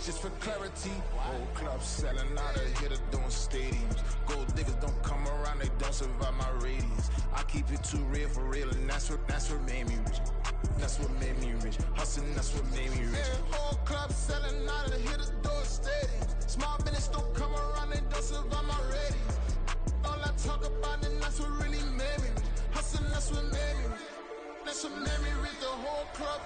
Just for clarity, whole club selling out of here to doing stadiums. Gold diggers don't come around, they don't survive my radius. I keep it too real for real, and that's what made me rich. That's what made me rich. Hustling, that's what made me rich. Yeah, whole club selling out of here to doing stadiums. Small business don't come around, they don't survive my radius. All I talk about, and that's what really made me rich. Hustling, that's what made me rich. That's what made me rich, the whole club.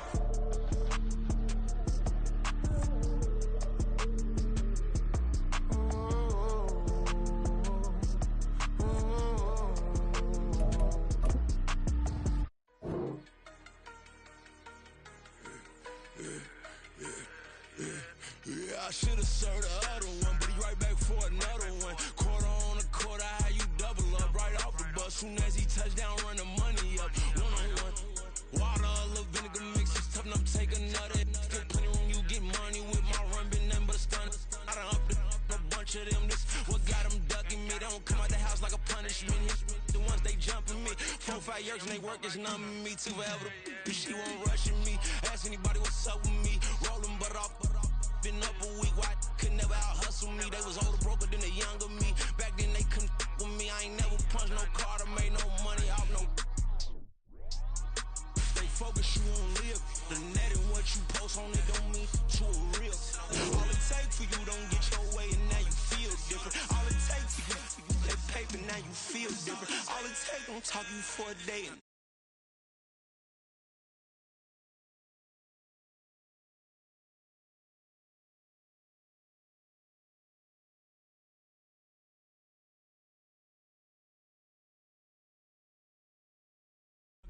I should've served the other one, but he right back for another one. Quarter on a quarter, how you double up right off the bus. Soon as he touch down, run the money up. One-on-one. Water, a little vinegar mix, it's tough enough, take another. Still plenty room, you get money with my run, been nothing but a stun. I done up a bunch of them, this what got them ducking me. They don't come out the house like a punishment. The ones they jumping me. 4-5 years and they work is numbing me. Too forever, she won't rushing me. Ask anybody what's up with me. Rolling butt off. Been up a week, why could never out hustle me? They was older, broker than the younger me. Back then they couldn't with me. I ain't never punched no card or made no money off no. They focus, you on live. The net and what you post on it don't mean to a real. All it takes for you don't get your way and now you feel different. All it takes for you that paper, now you feel different. All it takes don't talk you for a day.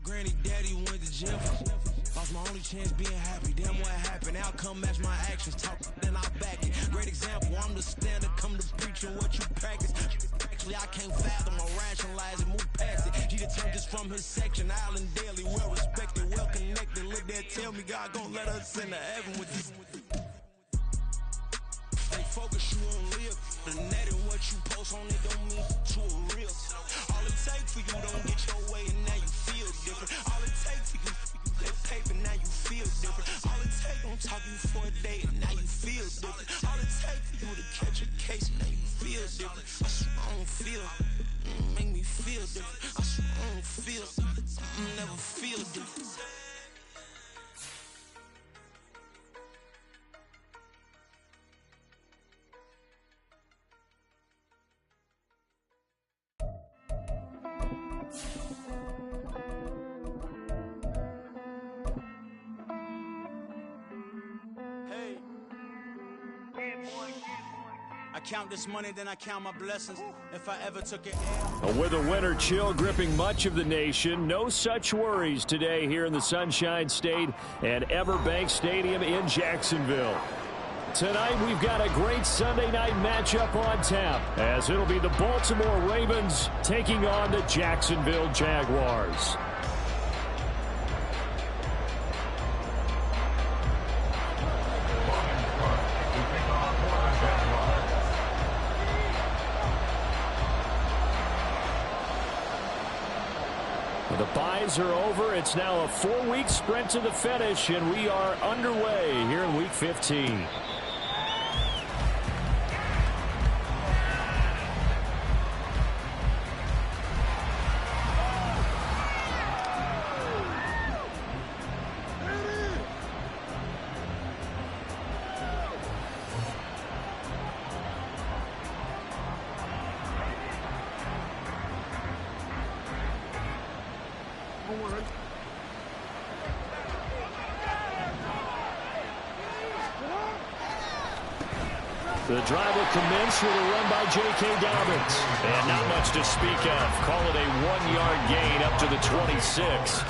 Granny, daddy went to jail. Lost my only chance being happy. Damn, what happened? Outcome match my actions. Talk, then I back it. Great example. I'm the standard. Come to preaching what you practice. Actually, I can't fathom or rationalize it. Move past it. He the turn just from his section. Island daily, well respected, well connected. Look there, tell me God gon' let us into heaven with this. They focus, you on live. The net and what you post on it don't mean to a real. All it takes for you don't get your way and now you feel different. All it takes for you that paper, now you feel different. All it takes don't talk you for a day and now you feel different. All it takes for you to catch a case and now you feel different. I swear I don't feel, make me feel different. I swear I don't feel, never feel different. I count this money, then I count my blessings. If I ever took it. With a winter chill gripping much of the nation, no such worries today here in the Sunshine State at Everbank Stadium in Jacksonville. Tonight we've got a great Sunday night matchup on tap, as it'll be the Baltimore Ravens taking on the Jacksonville Jaguars. The byes are over. It's now a 4-week sprint to the finish, and we are underway here in Week 15. The drive will commence with a run by J.K. Dobbins. And not much to speak of. Call it a 1-yard gain up to the 26.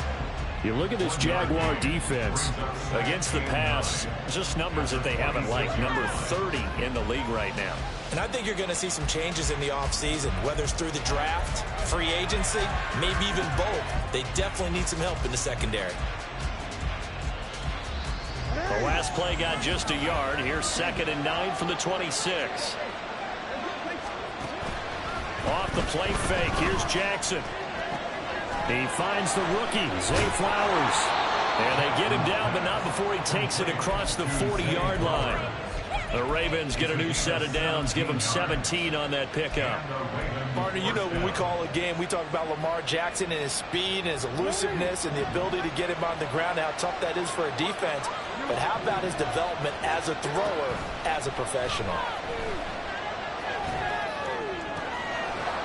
You look at this Jaguar defense against the pass, just numbers that they haven't liked. Number 30 in the league right now. And I think you're going to see some changes in the offseason, whether it's through the draft, free agency, maybe even both. They definitely need some help in the secondary. The last play got just a yard. Here's 2nd and 9 from the 26. Off the play fake. Here's Jackson. He finds the rookie, Zay Flowers. And they get him down, but not before he takes it across the 40-yard line. Ravens get a new set of downs, give them 17 on that pickup. Partner, you know when we call a game, we talk about Lamar Jackson and his speed and his elusiveness and the ability to get him on the ground, how tough that is for a defense. But how about his development as a thrower, as a professional?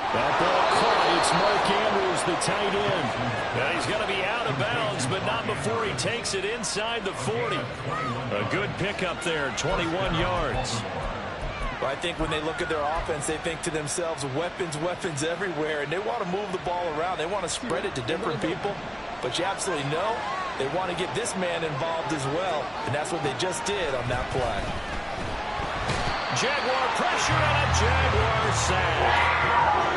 That ball caught. It's Mark Andrews, the tight end. Now he's going to be out of bounds, but not before he takes it inside the 40. A good pickup there, 21 yards. Well, I think when they look at their offense, they think to themselves, weapons, weapons everywhere, and they want to move the ball around. They want to spread it to different people, but you absolutely know they want to get this man involved as well, and that's what they just did on that play. Jaguar pressure and a Jaguar sack.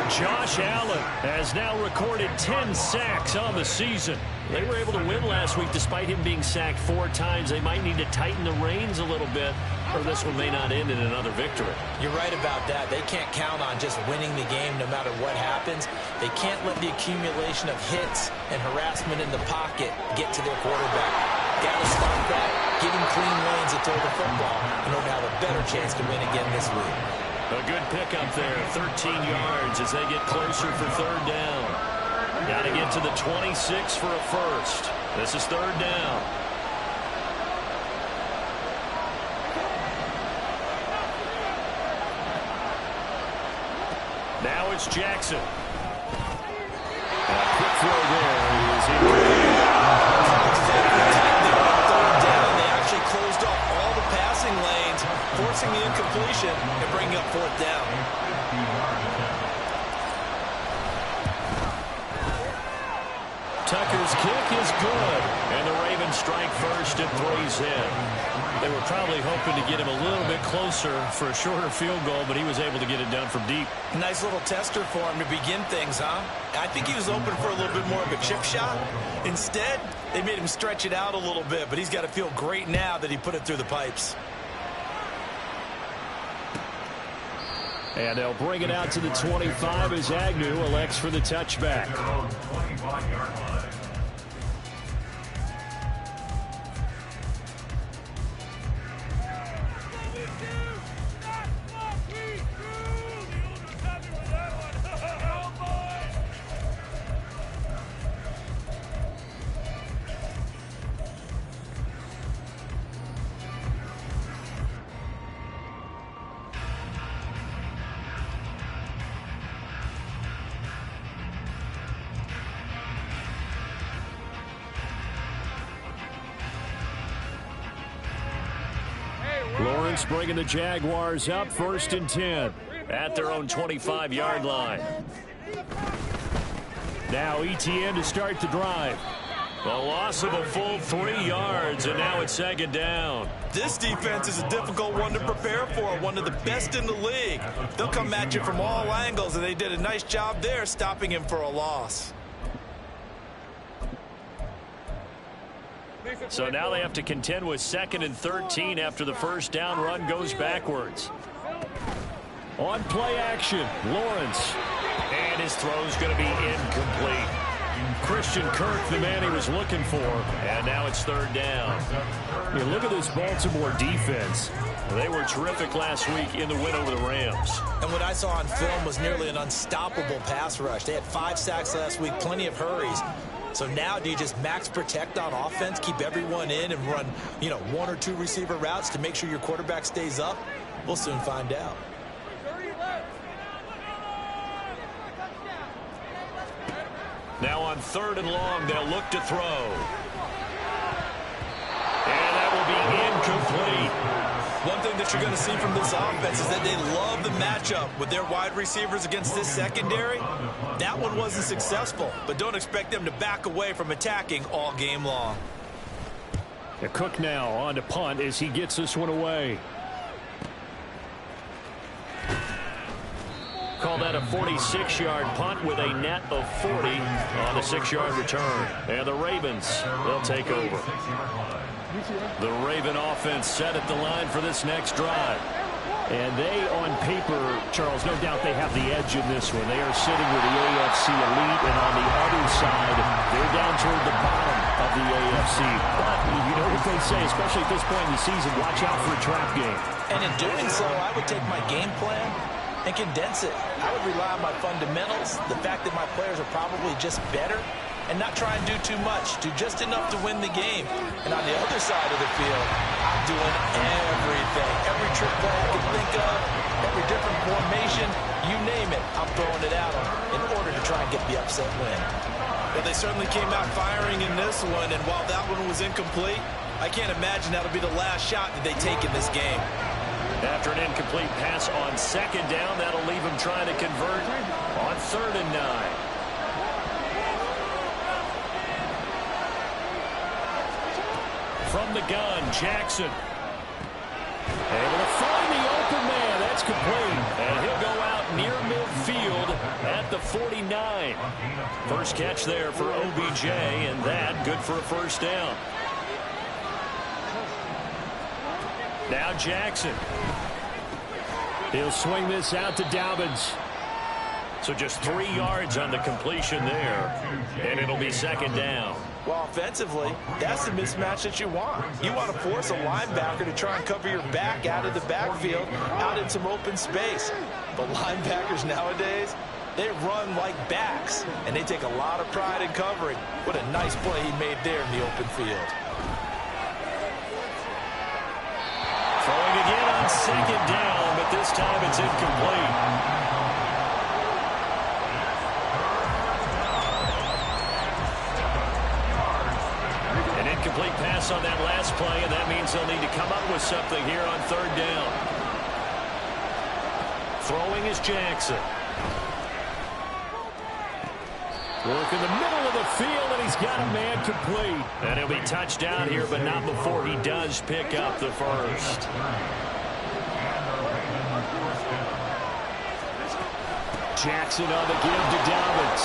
Josh Allen has now recorded 10 sacks on the season. They were able to win last week despite him being sacked 4 times. They might need to tighten the reins a little bit, or this one may not end in another victory. You're right about that. They can't count on just winning the game no matter what happens. They can't let the accumulation of hits and harassment in the pocket get to their quarterback. Got to stop that. Give him clean lanes to throw the football in order to have a better chance to win again this week. A good pickup there, 13 yards as they get closer for third down. Got to get to the 26 for a first. This is third down. Now it's Jackson. A quick throw there is incomplete. They actually closed off all the passing lanes, forcing the incompletion and bringing up fourth down. Tucker's kick is good, and the Ravens strike first at 3's in. They were probably hoping to get him a little bit closer for a shorter field goal, but he was able to get it done from deep. Nice little tester for him to begin things, huh? I think he was open for a little bit more of a chip shot. Instead, they made him stretch it out a little bit, but he's got to feel great now that he put it through the pipes. And they'll bring it out to the 25 as Agnew elects for the touchback. Lawrence bringing the Jaguars up, 1st and 10 at their own 25-yard line. Now Etienne to start the drive. A loss of a full 3 yards, and now it's second down. This defense is a difficult one to prepare for, one of the best in the league. They'll come at you from all angles, and they did a nice job there stopping him for a loss. So now they have to contend with 2nd and 13 after the first down run goes backwards. On play action, Lawrence. And his throw's going to be incomplete. Christian Kirk, the man he was looking for, and now it's third down. You look at this Baltimore defense. They were terrific last week in the win over the Rams. And what I saw on film was nearly an unstoppable pass rush. They had 5 sacks last week, plenty of hurries. So now do you just max protect on offense, keep everyone in, and run, 1 or 2 receiver routes to make sure your quarterback stays up? We'll soon find out. Now on 3rd and long, they'll look to throw. And that will be incomplete. One thing that you're going to see from this offense is that they love the matchup with their wide receivers against this secondary. That one wasn't successful, but don't expect them to back away from attacking all game long. Cook now on to punt as he gets this one away. Call that a 46-yard punt with a net of 40 on the 6-yard return. And the Ravens, they'll take over. The Raven offense set at the line for this next drive. And they, on paper, Charles, no doubt they have the edge in this one. They are sitting with the AFC elite, and on the other side, they're down toward the bottom of the AFC. But you know what they say, especially at this point in the season, watch out for a trap game. And in doing so, I would take my game plan and condense it. I would rely on my fundamentals, the fact that my players are probably just better, and not try and do too much, do just enough to win the game. And on the other side of the field, I'm doing everything. Every trick play I can think of, every different formation, you name it, I'm throwing it out in order to try and get the upset win. Well, they certainly came out firing in this one, and while that one was incomplete, I can't imagine that'll be the last shot that they take in this game. After an incomplete pass on second down, that'll leave him trying to convert on 3rd and 9. From the gun, Jackson. Able to find the open man. That's complete. And he'll go out near midfield at the 49. First catch there for OBJ, and that good for a first down. Now Jackson. He'll swing this out to Dobbins. So just 3 yards on the completion there. And it'll be 2nd down. Well, offensively, that's the mismatch that you want. You want to force a linebacker to try and cover your back out of the backfield, out in some open space. But linebackers nowadays, they run like backs, and they take a lot of pride in covering. What a nice play he made there in the open field. Throwing again on 2nd down, but this time it's incomplete. Incomplete pass on that last play, and that means they'll need to come up with something here on 3rd down. Throwing is Jackson. Work in the middle of the field, and he's got a man complete. And he'll be touched down here, but not before he does pick up the first. Jackson on the give to Dobbins.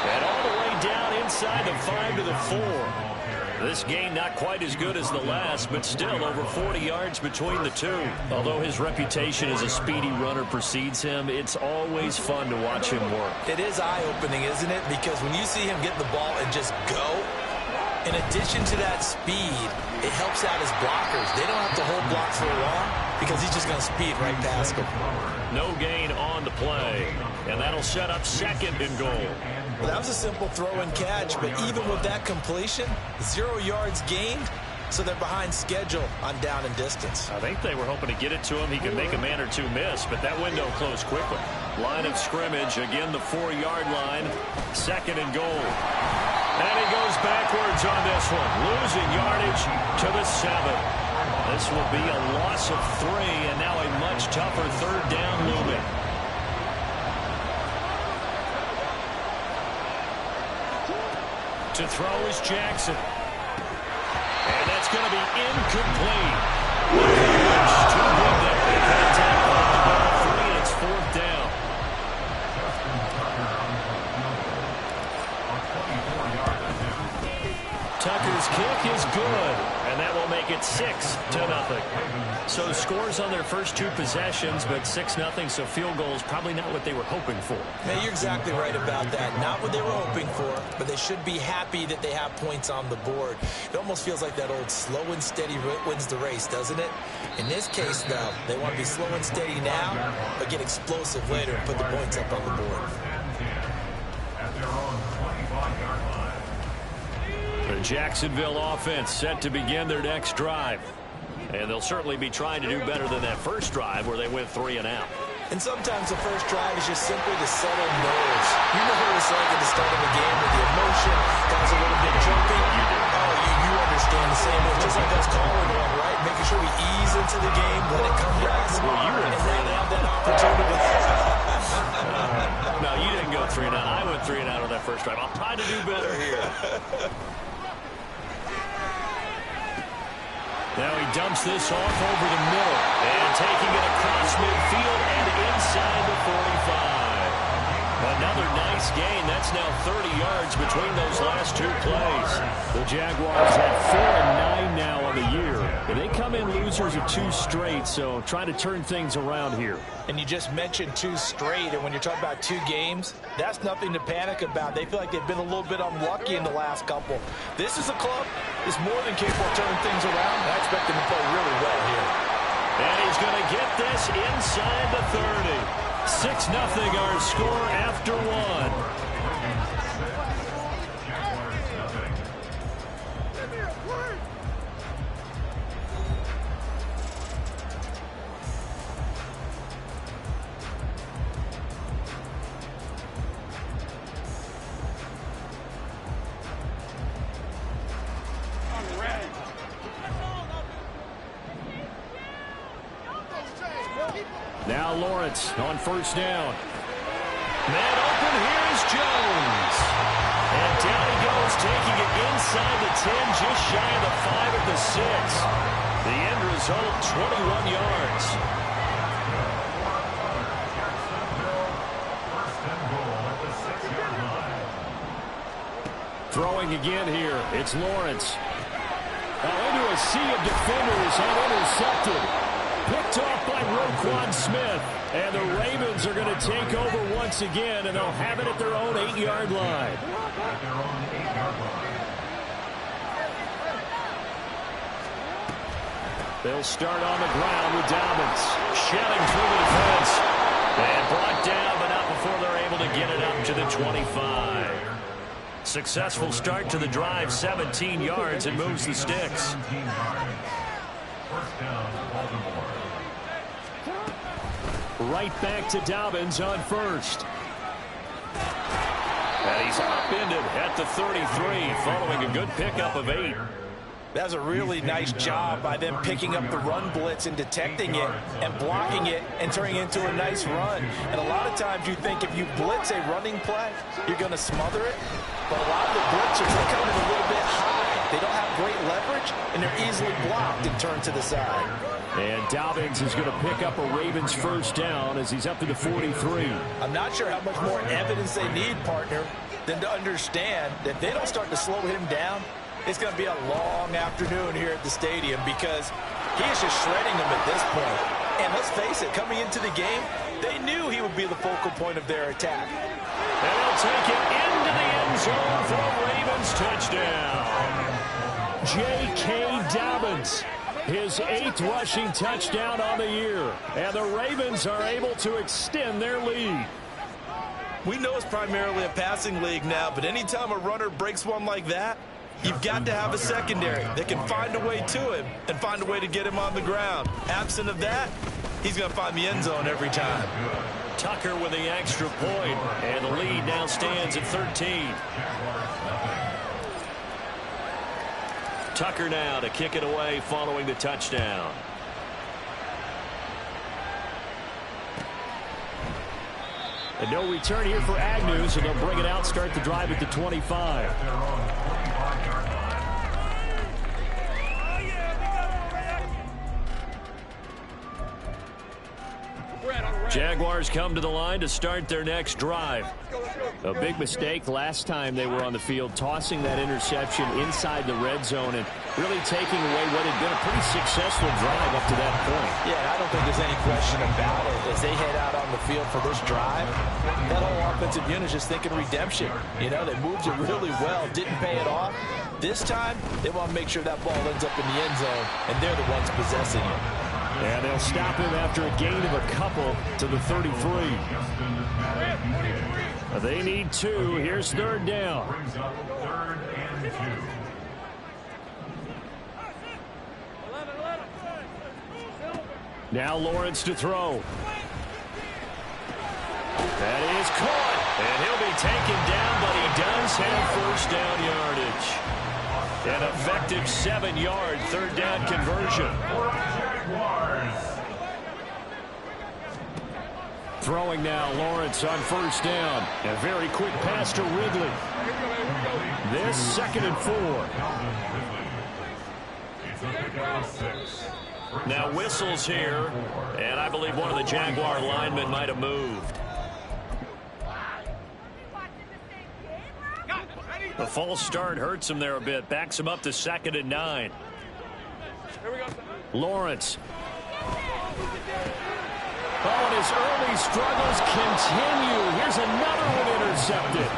And all the way down inside the 5 to the 4. This game not quite as good as the last, but still over 40 yards between the two. Although his reputation as a speedy runner precedes him, it's always fun to watch him work. It is eye-opening, isn't it? Because when you see him get the ball and just go, in addition to that speed, it helps out his blockers. They don't have to hold blocks for long because he's just going to speed right past them. No gain on the play, and that'll set up 2nd and goal. Well, that was a simple throw and catch, but even with that completion, 0 yards gained, so they're behind schedule on down and distance. I think they were hoping to get it to him. He could make a man or two miss, but that window closed quickly. Line of scrimmage, again the 4-yard line, 2nd and goal. And he goes backwards on this one, losing yardage to the 7. This will be a loss of 3, and now a much tougher 3rd down looming. To throw is Jackson. And that's going to be incomplete. The coverage too good there. They contact on the ball 3, and it's 4th down. Tucker's kick is good, and that will make it 6-0. So scores on their first 2 possessions, but 6-0, so field goal is probably not what they were hoping for. Man, you're exactly right about that. Not what they were hoping for, but they should be happy that they have points on the board. It almost feels like that old slow and steady wins the race, doesn't it? In this case, though, they want to be slow and steady now, but get explosive later and put the points up on the board. The Jacksonville offense set to begin their next drive. And they'll certainly be trying to do better than that first drive where they went 3 and out. And sometimes the first drive is just simply to settle nerves. You know what it's like at the start of a game with the emotion, guys a little bit jumpy. You understand the same way, just like us calling on, right? Making sure we ease into the game, let it come back. Well, you were and then have that opportunity. No, you didn't go 3 and out. I went 3 and out on that first drive. I'll try to do better here. Now he dumps this off over the middle and taking it across midfield and inside the 45. Another nice gain. That's now 30 yards between those last 2 plays. The Jaguars have 4-9 now on the year. And they come in losers of 2 straight, so try to turn things around here. And you just mentioned 2 straight, and when you're talking about 2 games, that's nothing to panic about. They feel like they've been a little bit unlucky in the last couple. This is a club that's more than capable of turning things around, and I expect them to play really well here. this inside the 30. 6-0 our score after one. Now Lawrence on first down. Man open, here's Jones. And down he goes, taking it inside the 10, just shy of the 5 at the 6. The end result, 21 yards. Throwing again here, it's Lawrence. Into a sea of defenders and intercepted. Picked off by Roquan Smith. And the Ravens are going to take over once again, and they'll have it at their own 8-yard line. They'll start on the ground with Dobbins. Shelling through the defense. And brought down, but not before they're able to get it up to the 25. Successful start to the drive, 17 yards, and moves the sticks. Right back to Dobbins on first. And he's upended at the 33, following a good pickup of 8. That's a really nice job by them picking up the run blitz and detecting it and blocking it and turning it into a nice run. And a lot of times you think if you blitz a running play, you're going to smother it. But a lot of the blitzers, they come in a little bit high. They don't have great leverage, and they're easily blocked and turned to the side. And Dobbins is going to pick up a Ravens first down as he's up to the 43. I'm not sure how much more evidence they need, partner, than to understand that if they don't start to slow him down, it's going to be a long afternoon here at the stadium because he is just shredding them at this point. And let's face it, coming into the game, they knew he would be the focal point of their attack. And they'll take it into the end zone for a Ravens touchdown. J.K. Dobbins, his 8th rushing touchdown on the year. And the Ravens are able to extend their lead. We know it's primarily a passing league now, but anytime a runner breaks one like that, you've got to have a secondary that can find a way to him and find a way to get him on the ground. Absent of that, he's going to find the end zone every time. Tucker with the extra point, and the lead now stands at 13. Tucker now to kick it away following the touchdown. And no return here for Agnew, so they'll bring it out, start the drive at the 25. Jaguars come to the line to start their next drive. A big mistake last time they were on the field, tossing that interception inside the red zone and really taking away what had been a pretty successful drive up to that point. Yeah, I don't think there's any question about it. As they head out on the field for this drive, that whole offensive unit is just thinking redemption. You know, they moved it really well, didn't pay it off. This time, they want to make sure that ball ends up in the end zone, and they're the ones possessing it. And they'll stop him after a gain of a couple to the 33. They need 2. Here's third down. Now Lawrence to throw. That is caught. And he'll be taken down, but he does have first down yardage. An effective 7-yard third down conversion. Throwing now, Lawrence on first down. A very quick pass to Ridley. This 2nd and 4. Now whistles here, and I believe one of the Jaguar linemen might have moved. The false start hurts him there a bit. Backs him up to 2nd and 9. Lawrence. Oh, and his early struggles continue. Here's another one intercepted.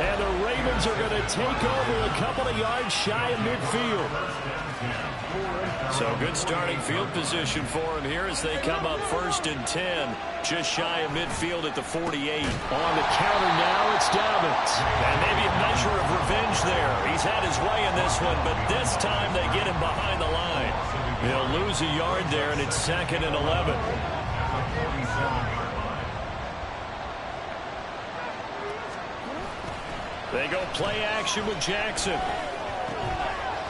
And the Ravens are going to take over a couple of yards shy of midfield. So good starting field position for him here as they come up 1st and 10. Just shy of midfield at the 48. On the counter now, it's Dobbins. And maybe a measure of revenge there. He's had his way in this one, but this time they get him behind the line. He'll lose a yard there, and it's 2nd and 11. They go play action with Jackson.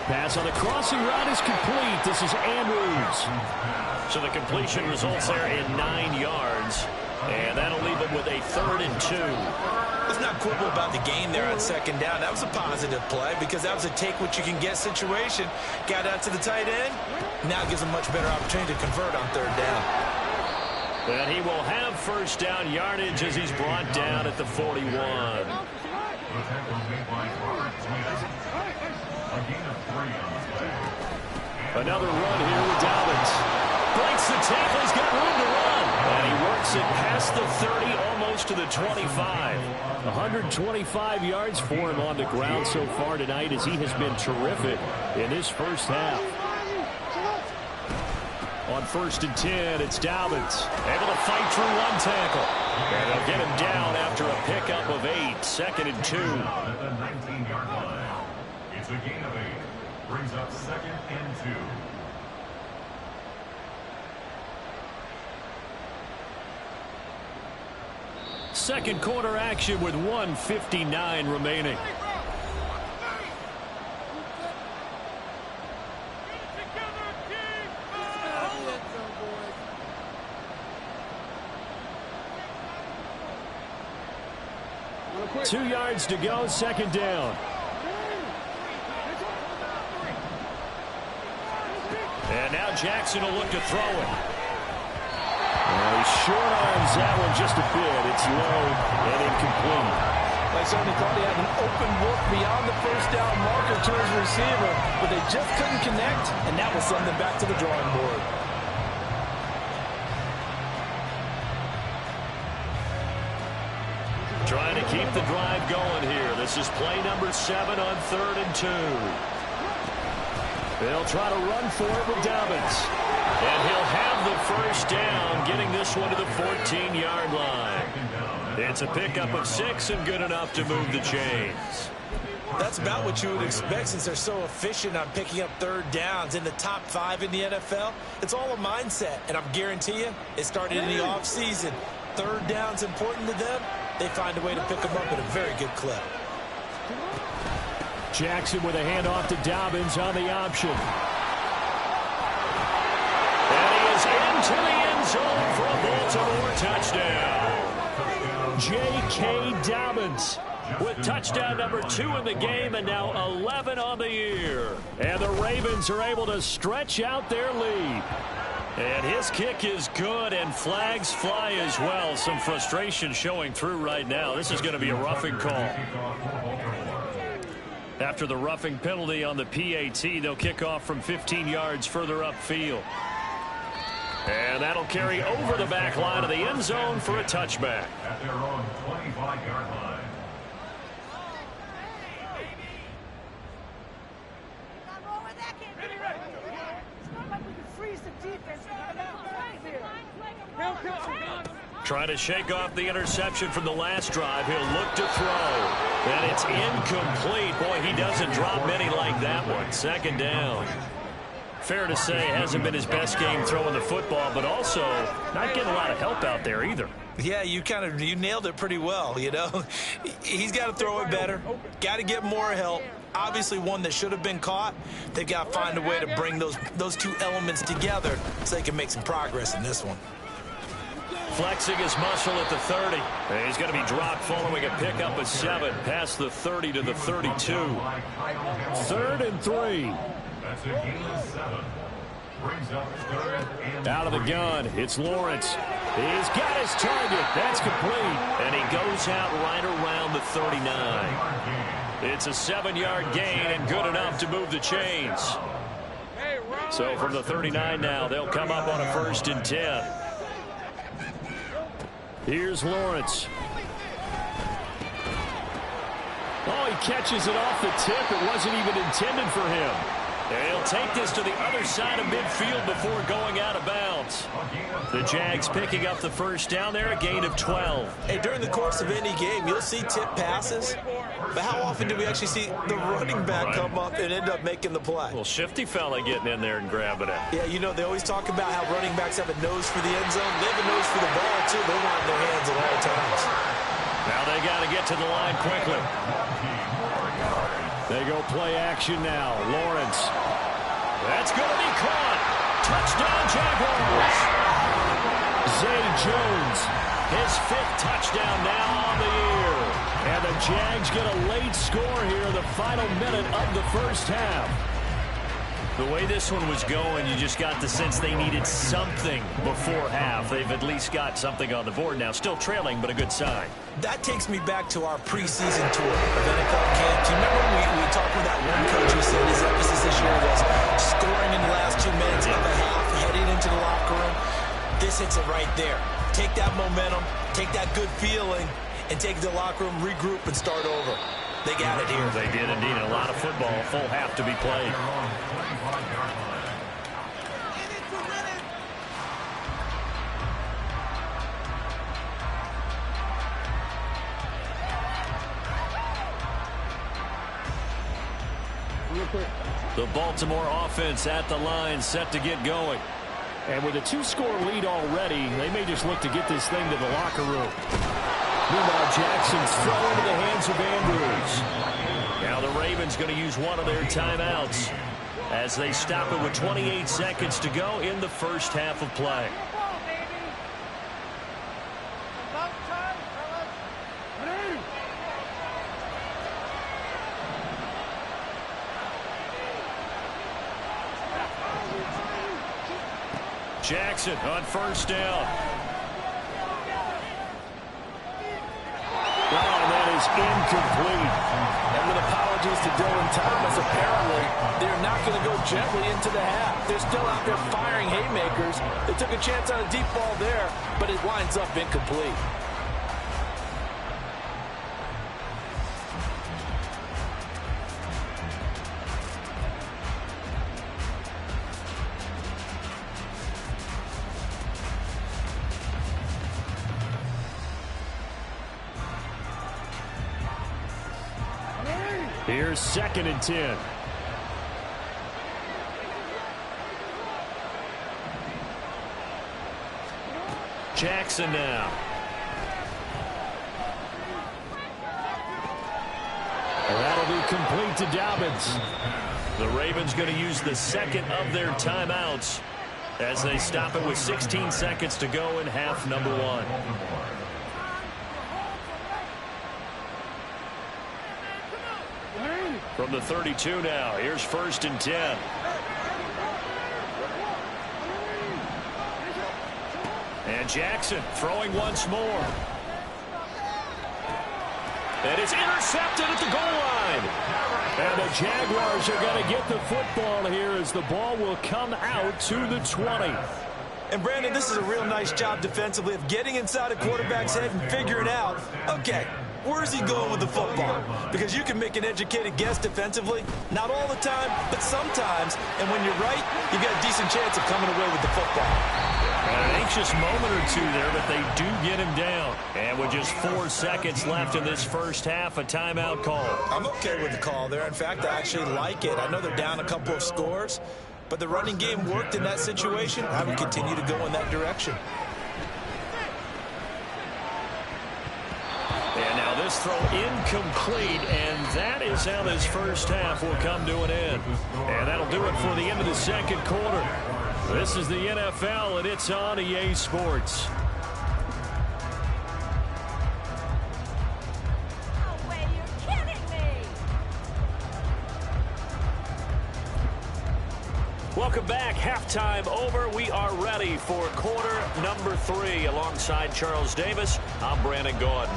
Pass on the crossing route is complete. This is Andrews. So the completion results there in 9 yards. And that'll leave him with a 3rd and 2. Let's not quibble about the gain there on 2nd down. That was a positive play because that was a take-what-you-can-get situation. Got out to the tight end. Now gives him much better opportunity to convert on 3rd down. And he will have 1st down yardage as he's brought down at the 41. Another run here with Dobbins. Breaks the tackle. He's got room to run. And he works it past the 30, almost to the 25. 125 yards for him on the ground so far tonight as he has been terrific in this first half. On 1st and 10, it's Dobbins. Able to fight through one tackle. And they'll get him down after a pickup of 8. 2nd and 2. At the 19-yard line. It's a gain of 8. Brings up 2nd and 2. Second quarter action with 1:59 remaining. Two yards to go, 2nd down. And now Jackson will look to throw it. Well, he short arms that one just a bit. It's low and incomplete. They certainly thought he had an open look beyond the 1st down marker to his receiver, but they just couldn't connect, and that will send them back to the drawing board. Trying to keep the drive going here. This is play number 7 on 3rd and 2. They'll try to run for it with Dobbins. And he'll have the 1st down, getting this one to the 14-yard line. It's a pickup of 6 and good enough to move the chains. That's about what you would expect since they're so efficient on picking up 3rd downs in the top 5 in the NFL. It's all a mindset, and I'm guarantee you it started in the offseason. 3rd down's important to them. They find a way to pick them up at a very good clip. Jackson with a handoff to Dobbins on the option. And he is into the end zone for a Baltimore touchdown. J.K. Dobbins with touchdown number 2 in the game and now 11 on the year. And the Ravens are able to stretch out their lead. And his kick is good, and flags fly as well. Some frustration showing through right now. This is going to be a roughing call. After the roughing penalty on the PAT, they'll kick off from 15 yards further upfield. And that'll carry over the back line of the end zone for a touchback. At their own 25-yard line. Trying to shake off the interception from the last drive. He'll look to throw. And it's incomplete. Boy, he doesn't drop many like that one. 2nd down. Fair to say, it hasn't been his best game throwing the football, but also not getting a lot of help out there either. Yeah, you nailed it pretty well, you know. He's got to throw it better. Got to get more help. Obviously one that should have been caught. They've got to find a way to bring those two elements together so they can make some progress in this one. Flexing his muscle at the 30. And he's going to be dropped following a pickup of 7 past the 30 to the 32. 3rd and 3. That's a gain of 7. Brings up 3rd and out of the gun. It's Lawrence. He's got his target. That's complete. And he goes out right around the 39. It's a 7-yard gain and good enough to move the chains. So from the 39 now, they'll come up on a 1st and 10. Here's Lawrence. Oh, he catches it off the tip. It wasn't even intended for him. He'll take this to the other side of midfield before going out of bounds. The Jags picking up the first down there, a gain of 12. Hey, during the course of any game, you'll see tip passes, but how often do we actually see the running back come up and end up making the play? Well, shifty fella getting in there and grabbing it. Yeah, you know, they always talk about how running backs have a nose for the end zone. They have a nose for the ball, too. They want it in their hands at all times. Now they got to get to the line quickly. They go play action now. Lawrence. That's going to be caught. Touchdown, Jaguars. Zay Jones, his 5th touchdown now on the year. And the Jags get a late score here in the final minute of the first half. The way this one was going, you just got the sense they needed something before half. They've at least got something on the board now. Still trailing, but a good sign. That takes me back to our preseason tour of NFL camps. You remember we talked with that one coach who said his emphasis this year was scoring in the last 2 minutes of a half, heading into the locker room. This hits it right there. Take that momentum, take that good feeling, and take it to the locker room, regroup, and start over. They got it here. They did indeed. A lot of football, full half to be played. The Baltimore offense at the line, set to get going. And with a 2-score lead already, they may just look to get this thing to the locker room. Meanwhile, Jackson's throw into the hands of Andrews. Now the Ravens going to use one of their timeouts as they stop it with 28 seconds to go in the first half of play. Jackson on first down. Oh, that is incomplete. And with apologies to Dylan Thomas, apparently they're not going to go gently into the half. They're still out there firing haymakers. They took a chance on a deep ball there, but it winds up incomplete. Here's 2nd and 10. Jackson now. And that'll be complete to Dobbins. The Ravens going to use the 2nd of their timeouts as they stop it with 16 seconds to go in half number 1. From the 32 now, here's 1st and 10. And Jackson throwing once more. And it's intercepted at the goal line. And the Jaguars are going to get the football here as the ball will come out to the 20. And, Brandon, this is a real nice job defensively of getting inside a quarterback's head and figuring out, okay, where's he going with the football? Because you can make an educated guess defensively. Not all the time, but sometimes. And when you're right, you've got a decent chance of coming away with the football. An anxious moment or two there, but they do get him down. And with just 4 seconds left in this first half, a timeout call. I'm okay with the call there. In fact, I actually like it. I know they're down a couple of scores, but the running game worked in that situation. I would continue to go in that direction. And now this throw incomplete, and that is how this first half will come to an end. And that'll do it for the end of the second quarter. This is the NFL, and it's on EA Sports. No way, you're kidding me! Welcome back. Halftime over. We are ready for quarter number 3. Alongside Charles Davis, I'm Brandon Gordon.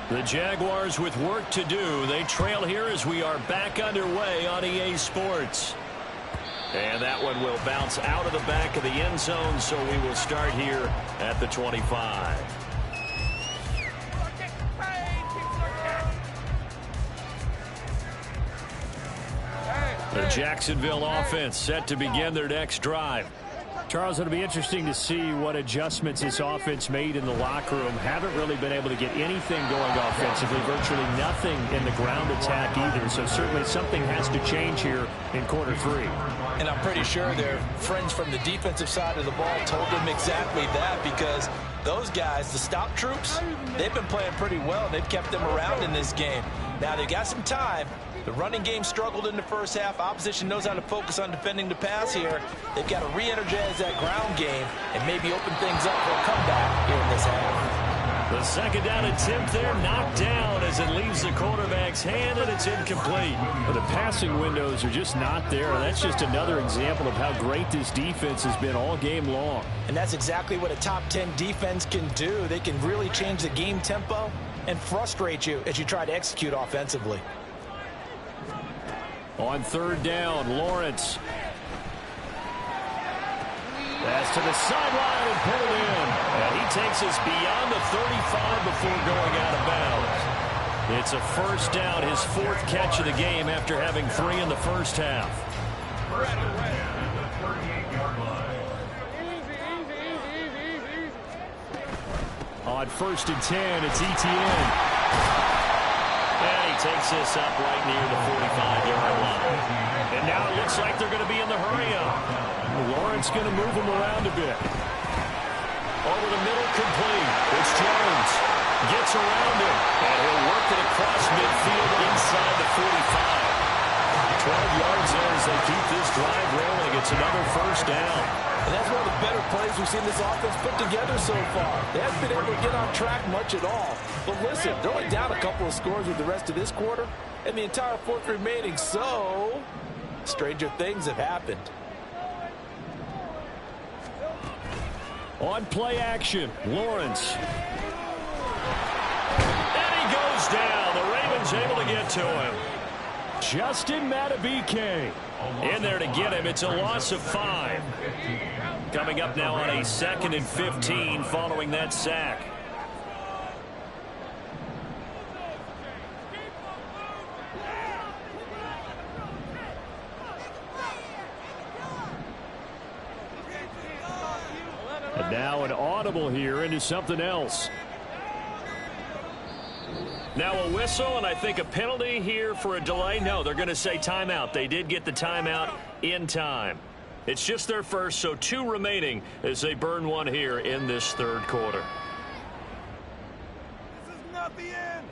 The Jaguars with work to do. They trail here as we are back underway on EA Sports. And that one will bounce out of the back of the end zone, so we will start here at the 25. The Jacksonville offense set to begin their next drive. Charles, it'll be interesting to see what adjustments this offense made in the locker room. Haven't really been able to get anything going offensively, virtually nothing in the ground attack either. So certainly something has to change here in quarter 3. And I'm pretty sure their friends from the defensive side of the ball told them exactly that, because those guys, the stop troops, they've been playing pretty well. They've kept them around in this game. Now they've got some time. The running game struggled in the first half. Opposition knows how to focus on defending the pass here. They've got to re-energize that ground game and maybe open things up for a comeback here in this half. The second down attempt there knocked down as it leaves the quarterback's hand, and it's incomplete. But the passing windows are just not there. That's just another example of how great this defense has been all game long. And that's exactly what a top 10 defense can do. They can really change the game tempo and frustrate you as you try to execute offensively. On third down, Lawrence. Pass to the sideline and pulled in. And he takes us beyond the 35 before going out of bounds. It's a first down, his 4th catch of the game after having 3 in the first half. On 1st and 10, it's Etienne. And he takes this up right near the 45-yard line. And now it looks like they're going to be in the hurry-up. Lawrence going to move him around a bit. Over the middle, complete. It's Jones. Gets around him. And he'll work it across midfield inside the 45. 12 yards there as they keep this drive rolling. It's another first down. And that's one of the better plays we've seen this offense put together so far. They haven't been able to get on track much at all. But listen, they're only down a couple of scores with the rest of this quarter and the entire 4th remaining. So, stranger things have happened. On play action, Lawrence. And he goes down. The Ravens able to get to him. Justin Matabike in there to get him. It's a loss of 5. Coming up now on a 2nd and 15 following that sack. And now an audible here into something else. Now a whistle, and I think a penalty here for a delay. No, they're going to say timeout. They did get the timeout in time. It's just their first, so 2 remaining as they burn one here in this 3rd quarter. This is not the end.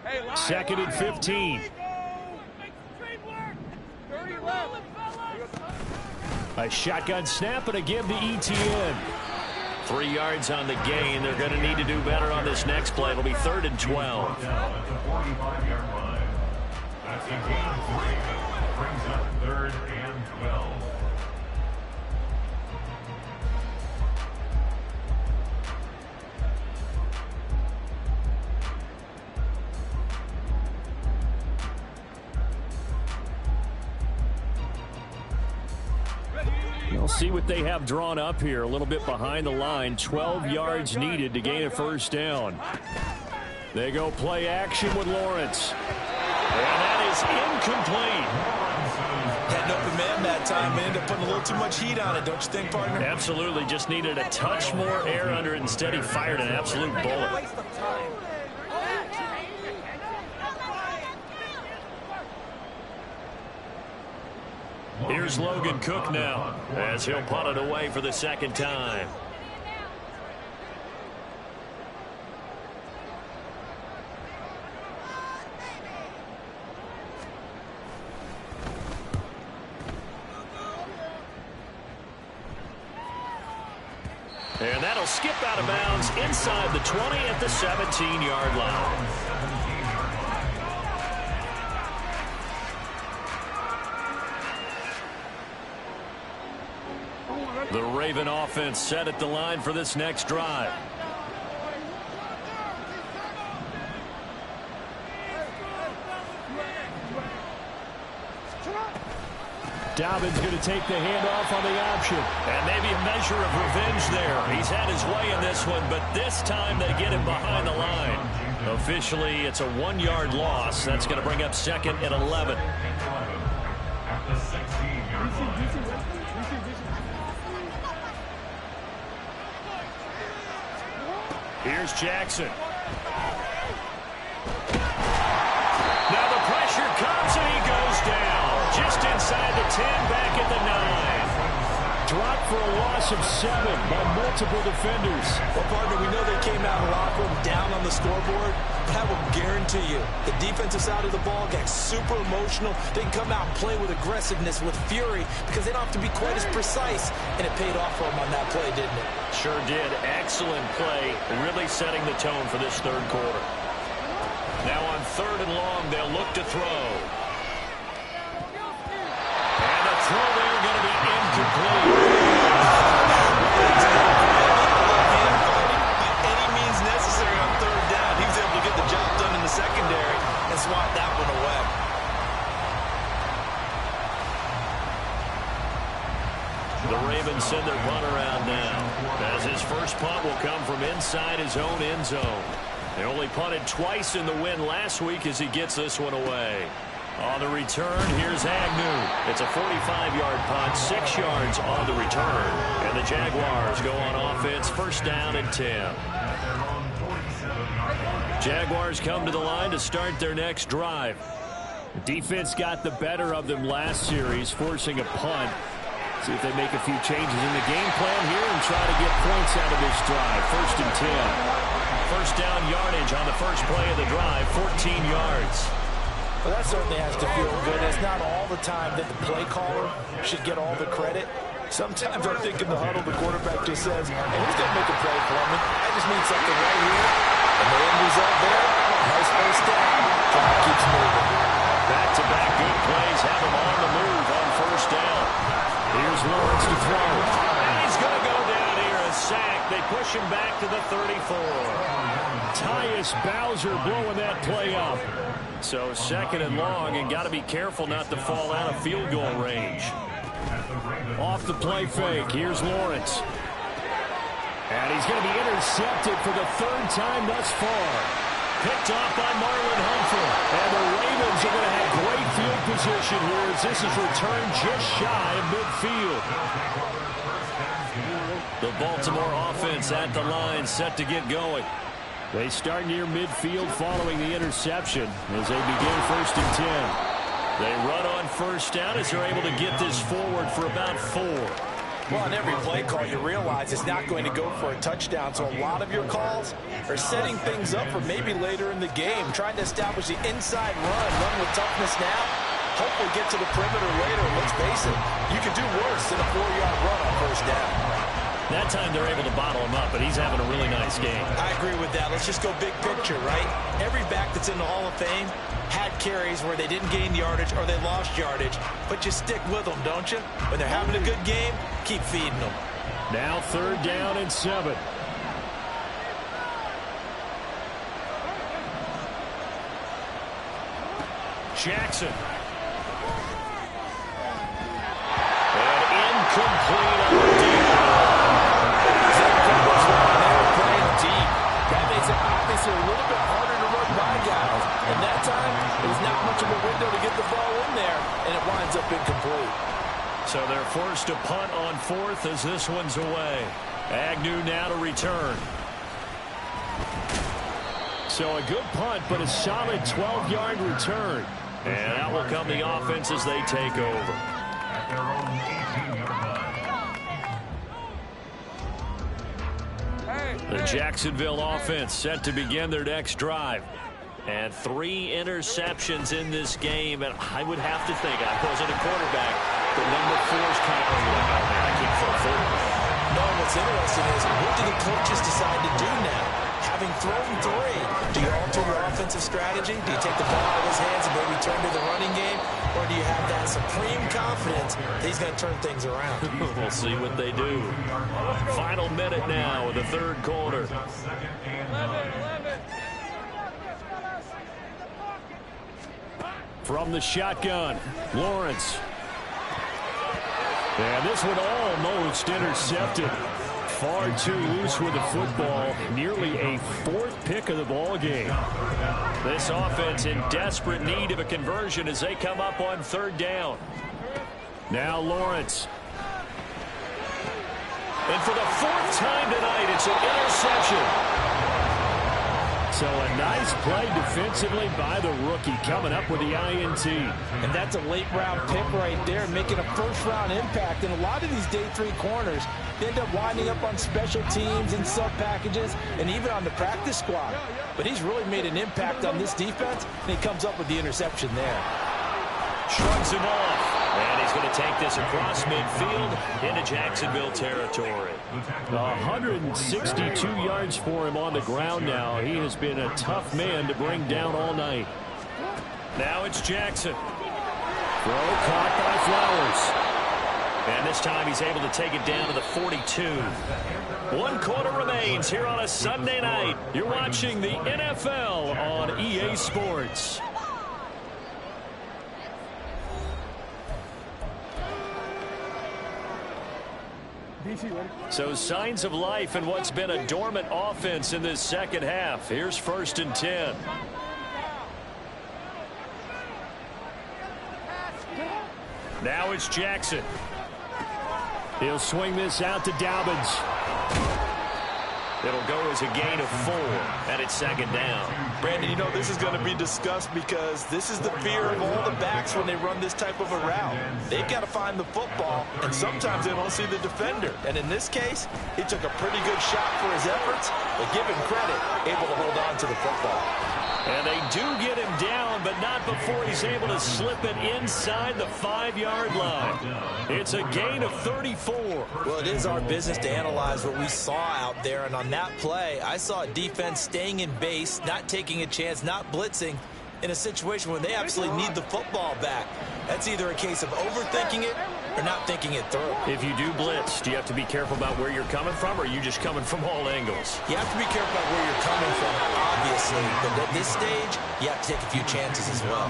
Hey, 2nd and 15. A shotgun snap and a give to Etienne. 3 yards on the gain. They're going to need to do better on this next play. It'll be 3rd and 12. Down at the 45-yard line. That's a gain of 3. Brings up 3rd and 12. We'll see what they have drawn up here. A little bit behind the line. 12 yards needed to gain a first down. They go play action with Lawrence. And that is incomplete. Had an open man that time and ended up putting a little too much heat on it, don't you think, partner? Absolutely. Just needed a touch more air under it. Instead, he fired an absolute bullet. Here's Logan Cook now as he'll punt it away for the 2nd time. And that'll skip out of bounds inside the 20 at the 17-yard line. The Raven offense set at the line for this next drive. Dobbins going to take the handoff on the option. And maybe a measure of revenge there. He's had his way in this one, but this time they get him behind the line. Officially, it's a 1-yard loss. That's going to bring up second and 11. Here's Jackson. Now the pressure comes and he goes down. Just inside the 10, back at the 9. Dropped for a loss of 7 by multiple defenders. Well, partner, we know they came out of the locker room down on the scoreboard, but I will guarantee you the defensive side of the ball got super emotional. They can come out and play with aggressiveness, with fury, because they don't have to be quite as precise, and it paid off for them on that play, didn't it? Sure did. Excellent play, really setting the tone for this third quarter. Now on 3rd and long, they'll look to throw. And the throw there going to be incomplete. By any means necessary on 3rd down. He was able to get the job done in the secondary and swat that one away. The Ravens send their punt around now, as his first punt will come from inside his own end zone. They only punted twice in the win last week as he gets this one away. On the return, here's Agnew. It's a 45-yard punt, 6 yards on the return. And the Jaguars go on offense, 1st down and 10. Jaguars come to the line to start their next drive. The defense got the better of them last series, forcing a punt. See if they make a few changes in the game plan here and try to get points out of this drive. 1st and 10. 1st down yardage on the first play of the drive, 14 yards. Well, that certainly has to feel good. It's not all the time that the play caller should get all the credit. Sometimes I think in the huddle, the quarterback just says, hey, who's going to make a play for me? I just need something right here. And the end result there, nice 1st down. Clock keeps moving. Back-to-back good plays have him on the move on 1st down. Here's Lawrence to throw. And he's going to go down here, a sack. They push him back to the 34. Tyus Bowser blowing that play up. So 2nd and long, and got to be careful not to fall out of field goal range. Off the play fake, here's Lawrence. And he's going to be intercepted for the 3rd time thus far. Picked off by Marlon Humphrey. And the Ravens are going to have great field position here as this is returned just shy of midfield. The Baltimore offense at the line, set to get going. They start near midfield following the interception as they begin 1st and 10. They run on 1st down as they're able to get this forward for about 4. Well, on every play call, you realize it's not going to go for a touchdown. So a lot of your calls are setting things up for maybe later in the game, trying to establish the inside run with toughness now. Hopefully get to the perimeter later. Let's face it, you could do worse than a 4-yard run on 1st down. That time they're able to bottle him up, but he's having a really nice game. I agree with that. Let's just go big picture, right? Every back that's in the Hall of Fame had carries where they didn't gain yardage or they lost yardage, but you stick with them, don't you? When they're having a good game, keep feeding them. Now 3rd down and 7. Jackson. And incomplete on the deep. That makes it obviously a little bit harder to run by guys. And that time, there's not much of a window to get the ball in there, and it winds up incomplete. So they're forced to punt on 4th as this one's away. Agnew now to return. So a good punt, but a solid 12-yard return. And out will come the offense as they take over. At their own 18-yard line. The Jacksonville offense set to begin their next drive. And 3 interceptions in this game. And I would have to think, I wasn't a quarterback, but number 4's kind of like, oh man, I can't throw forward. No, what's interesting is, what do the coaches decide to do now? Having thrown 3, do you alter your offensive strategy? Do you take the ball out of his hands and maybe turn to the running game? Or do you have that supreme confidence that he's going to turn things around? We'll see what they do. Final minute now of the 3rd quarter. From the shotgun, Lawrence. And this one almost intercepted. Far too loose with the football. Nearly a fourth pick of the ball game. This offense in desperate need of a conversion as they come up on third down. Now Lawrence. And for the fourth time tonight, it's an interception. So a nice play defensively by the rookie, coming up with the INT. And that's a late-round pick right there, making a first-round impact. And a lot of these day 3 corners, they end up winding up on special teams and sub-packages and even on the practice squad. But he's really made an impact on this defense, and he comes up with the interception there. Shrugs him off. And he's going to take this across midfield into Jacksonville territory. 162 yards for him on the ground now. He has been a tough man to bring down all night. Now it's Jackson. Throw caught by Flowers. And this time he's able to take it down to the 42. 1 quarter remains here on a Sunday night. You're watching the NFL on EA Sports. So signs of life in what's been a dormant offense in this second half. Here's 1st and 10. Now it's Jackson. He'll swing this out to Dobbins. It'll go as a gain of 4, and it's 2nd down. Brandon, you know this is going to be discussed because this is the fear of all the backs when they run this type of a route. They've got to find the football, and sometimes they don't see the defender. And in this case, he took a pretty good shot for his efforts, but give him credit, able to hold on to the football. And they do get him down, but not before he's able to slip it inside the 5-yard line. It's a gain of 34. Well, it is our business to analyze what we saw out there, and on that play, I saw a defense staying in base, not taking a chance, not blitzing, in a situation where they absolutely need the football back. That's either a case of overthinking it or not thinking it through. If you do blitz, do you have to be careful about where you're coming from, or are you just coming from all angles? You have to be careful about where you're coming from, obviously, but at this stage, you have to take a few chances as well.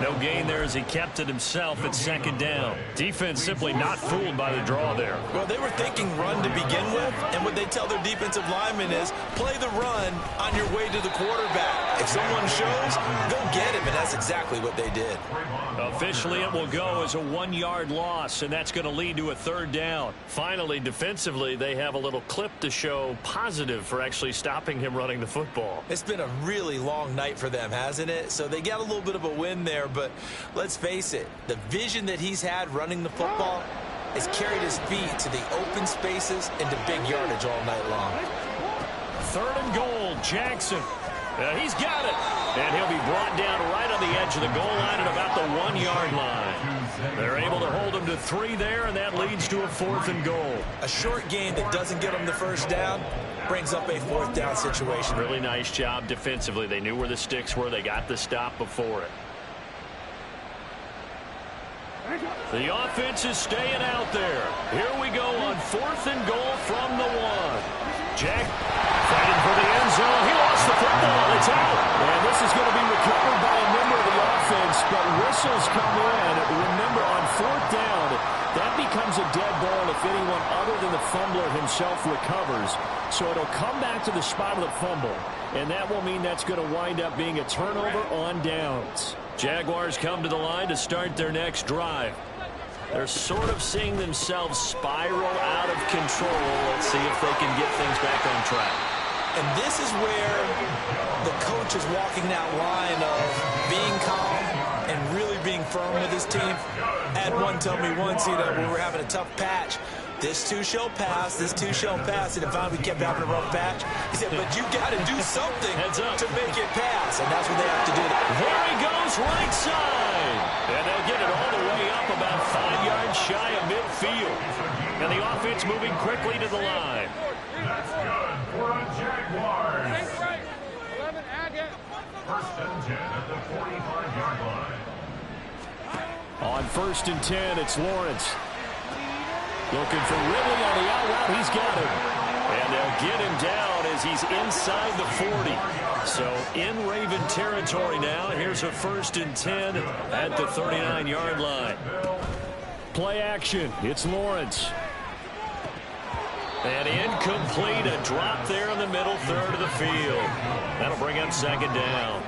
No gain there as he kept it himself at 2nd down. Defense simply not fooled by the draw there. Well, they were thinking run to begin with, and what they tell their defensive linemen is play the run on your way to the quarterback. If someone shows, go get him, and that's exactly what they did. Officially, it will go as a 1-yard loss, and that's going to lead to a 3rd down. Finally, defensively, they have a little clip to show positive for actually stopping him running the football. It's been a really long night for them, hasn't it? So they got a little bit of a win there, but let's face it, the vision that he's had running the football has carried his feet to the open spaces and to big yardage all night long. 3rd and goal, Jackson. He's got it. And he'll be brought down right on the edge of the goal line at about the 1-yard line. They're able to hold him to 3 there, and that leads to a 4th and goal. A short gain that doesn't get them the 1st down brings up a 4th down situation. Really nice job defensively. They knew where the sticks were. They got the stop before it. The offense is staying out there. Here we go on 4th and goal from the 1. Jack fighting for the end zone. He lost the football. It's out. And this is going to be recovered by a member of the offense, but whistles come in. Remember, on 4th down, that becomes a dead ball if anyone other than the fumbler himself recovers. So it'll come back to the spot of the fumble, and that will mean that's going to wind up being a turnover on downs. Jaguars come to the line to start their next drive. They're sort of seeing themselves spiral out of control. Let's see if they can get things back on track. And this is where the coach is walking that line of being calm and really being firm with his team. I had one tell me once, when we were having a tough patch, this too shall pass, this too shall pass, and if we kept having a rough patch, he said, but you got to do something to make it pass, and that's what they have to do. There he goes, right side, and they'll get it all the way up about 5 yards shy of midfield, and the offense moving quickly to the line. That's good for a Jaguars. 1st and 10 at the 45-yard line. On 1st and 10, it's Lawrence. Looking for Ridley on the out route. He's got it. And they'll get him down as he's inside the 40. So in Raven territory now. Here's a 1st and 10 at the 39-yard line. play action. It's Lawrence. And incomplete, a drop there in the middle third of the field. That'll bring him second down.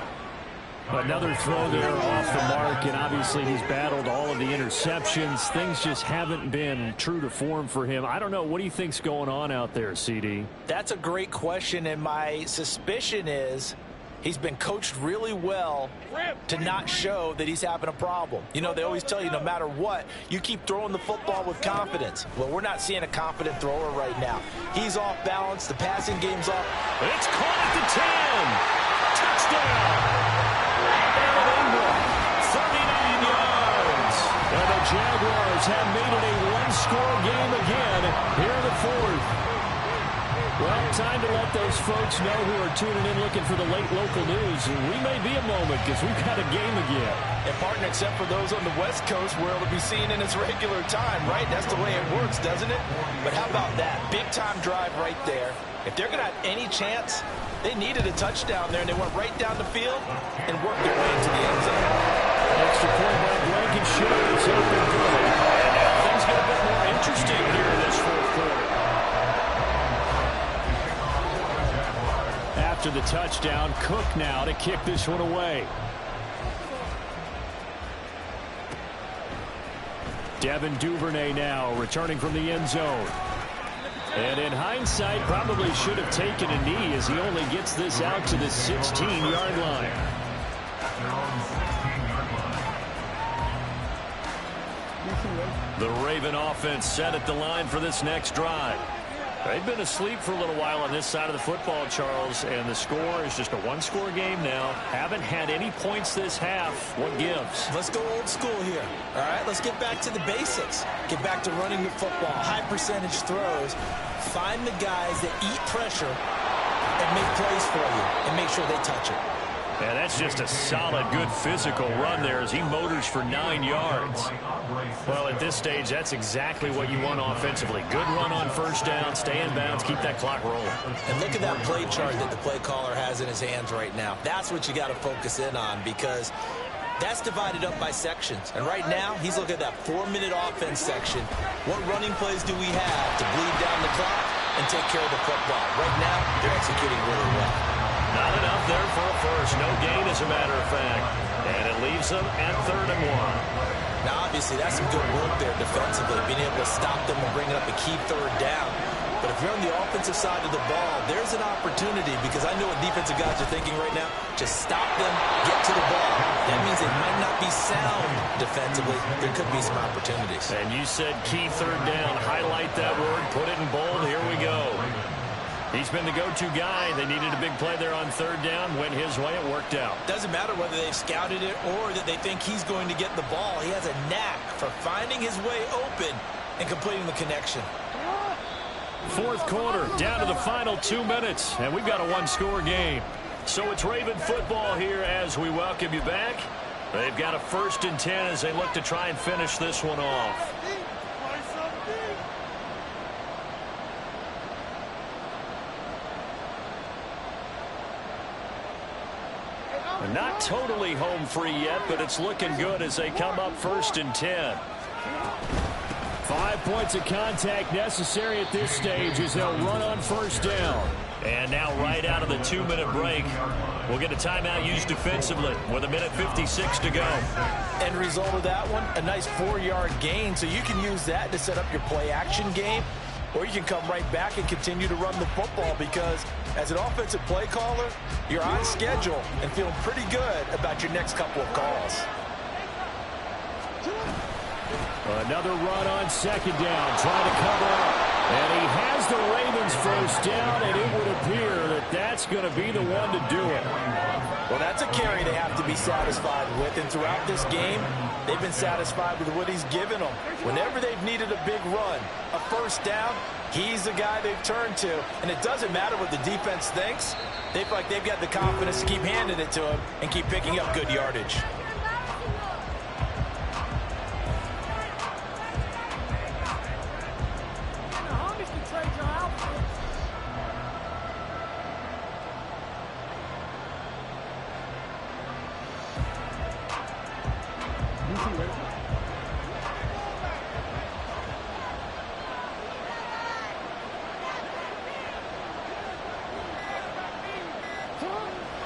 Another throw there off the mark, and obviously he's battled all of the interceptions. Things just haven't been true to form for him. I don't know. What do you think's going on out there, CD? That's a great question, and my suspicion is he's been coached really well to not show that he's having a problem. You know, they always tell you no matter what, you keep throwing the football with confidence. Well, we're not seeing a confident thrower right now. He's off balance. The passing game's off. It's caught at the 10. Touchdown. 39 yards. And the Jaguars have made it a one-score game again here in the fourth. Well, time to let those folks know who are tuning in looking for the late local news. We may be a moment because we've got a game again. And partner, except for those on the West Coast where it'll be seen in its regular time, right? That's the way it works, doesn't it? But how about that? Big-time drive right there. If they're going to have any chance, they needed a touchdown there, and they went right down the field and worked their way into the end zone. Extra point by Blankenship is up and good. And now things get a bit more interesting here in this fourth quarter. After the touchdown, Cook now to kick this one away. Devin Duvernay now returning from the end zone. And in hindsight, probably should have taken a knee as he only gets this out to the 16-yard line. The Raven offense set at the line for this next drive. They've been asleep for a little while on this side of the football, Charles, and the score is just a one-score game now. Haven't had any points this half. What gives? Let's go old school here. All right, let's get back to the basics. Get back to running the football, high percentage throws. Find the guys that eat pressure and make plays for you and make sure they touch it. Yeah, that's just a solid, good physical run there as he motors for 9 yards. Well, at this stage, that's exactly what you want offensively. Good run on first down, stay in bounds, keep that clock rolling. And look at that play chart that the play caller has in his hands right now. That's what you got to focus in on because that's divided up by sections. And right now, he's looking at that 4-minute offense section. What running plays do we have to bleed down the clock and take care of the football? Right now, they're executing really well. Not enough there for a first. No gain, as a matter of fact. And it leaves them at 3rd and 1. Now, obviously, that's some good work there defensively, being able to stop them and bringing up a key 3rd down. But if you're on the offensive side of the ball, there's an opportunity because I know what defensive guys are thinking right now. Just stop them, get to the ball. That means they might not be sound defensively. There could be some opportunities. And you said key 3rd down. Highlight that word. Put it in bold. Here we go. He's been the go-to guy. They needed a big play there on 3rd down. Went his way. It worked out. Doesn't matter whether they've scouted it or that they think he's going to get the ball. He has a knack for finding his way open and completing the connection. Fourth quarter, down to the final 2 minutes, and we've got a one-score game. So it's Raven football here as we welcome you back. They've got a 1st and 10 as they look to try and finish this one off. Not totally home free yet, but it's looking good as they come up 1st and 10. 5 points of contact necessary at this stage as they'll run on 1st down. And now right out of the 2-minute break, we'll get a timeout used defensively with 1:56 to go. End result of that one, a nice 4-yard gain, so you can use that to set up your play-action game, or you can come right back and continue to run the football because as an offensive play caller, you're on schedule and feeling pretty good about your next couple of calls. Another run on 2nd down, trying to cover up. And he has the Ravens 1st down, and it would appear that that's going to be the one to do it. Well, that's a carry they have to be satisfied with, and throughout this game, they've been satisfied with what he's given them. Whenever they've needed a big run, a 1st down, he's the guy they've turned to. And it doesn't matter what the defense thinks. They feel like they've got the confidence to keep handing it to him and keep picking up good yardage.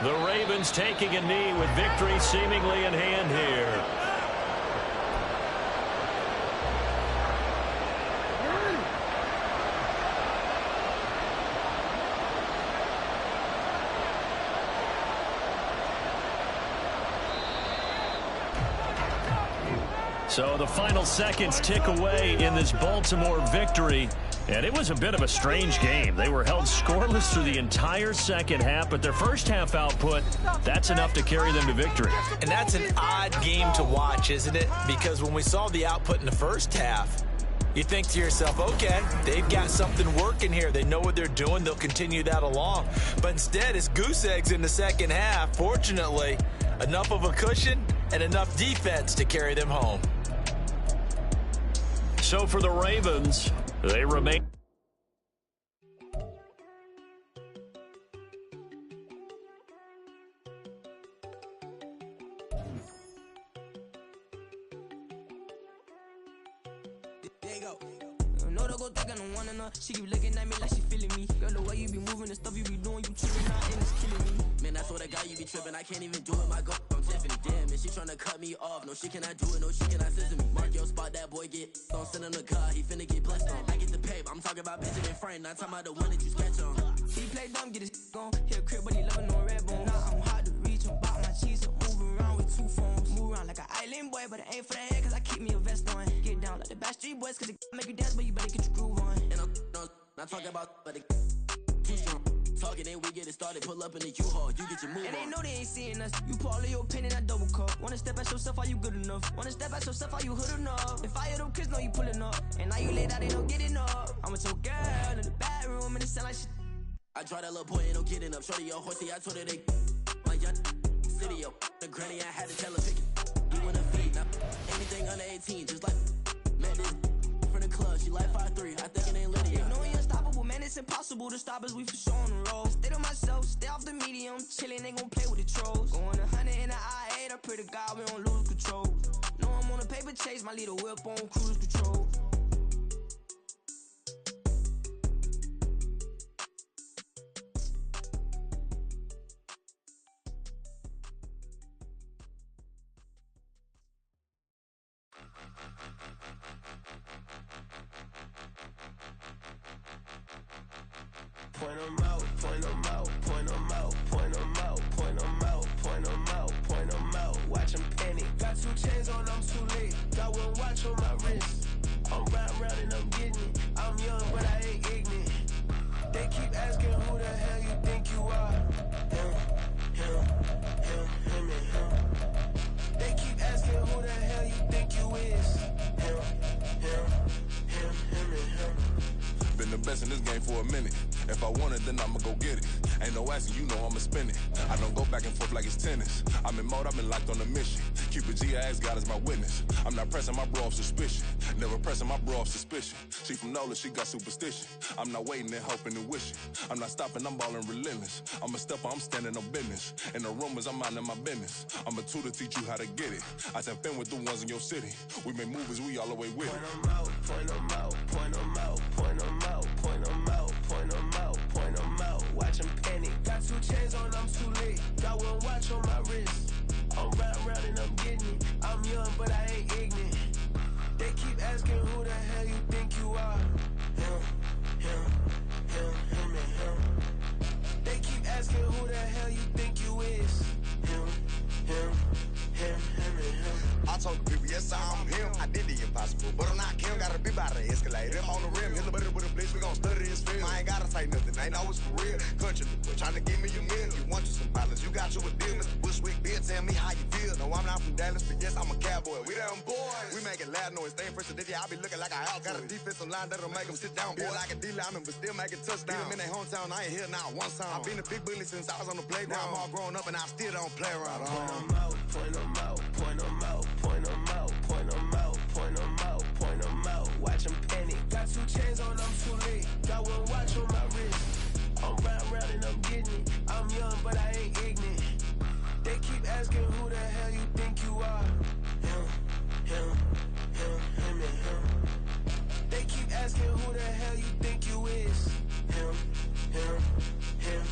The Ravens taking a knee with victory seemingly in hand here. So the final seconds tick away in this Baltimore victory. And it was a bit of a strange game. They were held scoreless through the entire second half, but their first half output, that's enough to carry them to victory. And that's an odd game to watch, isn't it? Because when we saw the output in the first half, you think to yourself, okay, they've got something working here. They know what they're doing. They'll continue that along. But instead, it's goose eggs in the second half. Fortunately, enough of a cushion and enough defense to carry them home. So for the Ravens, they remain. There you go. No, don't go thinking I want enough. She keep looking at me like she feeling me. Girl, the way you be moving, the stuff you be doing, you tripping out and it's killing me. Man, I swear to God, you be tripping. I can't even do it. My girl, I'm Tiffany. Damn, and she tryna cut me off. No, she cannot do it. No, she cannot scissor me. Mark your spot, that boy get on. Send him the car, he finna get blessed on. I get the paper. I'm talking about Benjamin Frank, not talking about the one that you sketch on. He play dumb, get his on. Hit a crib, but he loving no red bone. Now I'm hard to reach. I'm about my cheese. I'm moving around with two phones. Move around like an island boy, but it ain't for the head, cause I keep me a vest on. Get down like the Backstreet Boys, cause it make you dance, but you better get your groove on. And I'm not talking about, but it too strong. Talking and we get it started, pull up in the U-Haul, you get your move on. And they know they ain't seeing us. You pull all of your pin in that double cup. Wanna step at yourself, are you good enough? Wanna step at yourself, are you hood enough? If I hear them kids, know you pulling up. And now you laid out, they don't get enough. I'm with your girl in the bedroom, and it sound like shit. I draw that little boy, ain't no getting up. Shorty, your horsey, I told her they my young city, yo. The granny, I had to tell her pick it. You wanna feed, now anything under 18, just like man, this from the club, she like 5'3", I think it ain't Lydia. You know we unstoppable, man, it's impossible to stop us, we for sure on the road. Stay to myself, stay off the medium, chillin', they gon' play with the trolls. Going 100 in the I-8, I pray to God we don't lose control. Know I'm on a paper chase, my leader whip on cruise control. Point 'em out, point 'em out, point 'em out, point 'em out, point 'em out, point 'em out, point 'em out. Watch 'em panic. Got 2 chains on, I'm too late. Got 1 watch on my wrist. I'm round and I'm getting it. I'm young, but I ain't ignorant. They keep asking who the hell you think you are. Him, and him. They keep asking who the hell you think you is. Him, and him. Been the best in this game for a minute. If I want it, then I'ma go get it. Ain't no asking, you know I'ma spend it. I don't go back and forth like it's tennis. I'm in mode, I've been locked on a mission. Cupid G, I ask God as my witness. I'm not pressing my bro off suspicion. Never pressing my bro off suspicion. She from Nola, she got superstition. I'm not waiting and hoping and wishing. I'm not stopping, I'm balling relentless. I'm a stepper, I'm standing on business. In the rumors, I'm minding my business. I'm a tutor, teach you how to get it. I said, fin with the ones in your city. We make movies, we all the way with it. Point 'em out, point 'em out, point 'em out, point 'em out, point 'em out, point 'em out, point 'em out. Watch 'em panic. Got 2 chains on, I'm too late. Got 1 watch on my wrist. I'm round and I'm getting it. I'm young, but I ain't ignorant. They keep asking who the hell you think you are. Him, and him. They keep asking who the hell you think you is. Him, and him. I told the people, yes, I'm him. I did the impossible, but I'm not Kim. Gotta be by the escalator. Him on the rim, hit a better with a blitz. We gon' study his film. I ain't gotta say nothing, ain't always for real. Country, tryna give me a meal. You want you some pilots, you got you a deal. Mr. Bushwick, Bill, tell me how you feel. No, I'm not from Dallas, but yes, I'm a cowboy. We them boys. We making loud noise. Staying fresh to this, I be looking like a house. Got a defensive line that'll make them sit down. Feel like a D-lineman, but still making touchdowns. Beat them in their hometown, I ain't here now one time. I been a big bully since I was on the playground. Now I'm all grown up and I still don't play around. Point 'em out, point 'em out, point 'em out, point 'em out, point 'em out, point 'em out, point 'em out. Watch 'em panic. Got 2 chains on, I'm too late. Got 1 watch on my wrist. I'm round and I'm getting it. I'm young, but I ain't ignorant. They keep asking who the hell you think you are. Him, and him. They keep asking who the hell you think you is. Him, and him.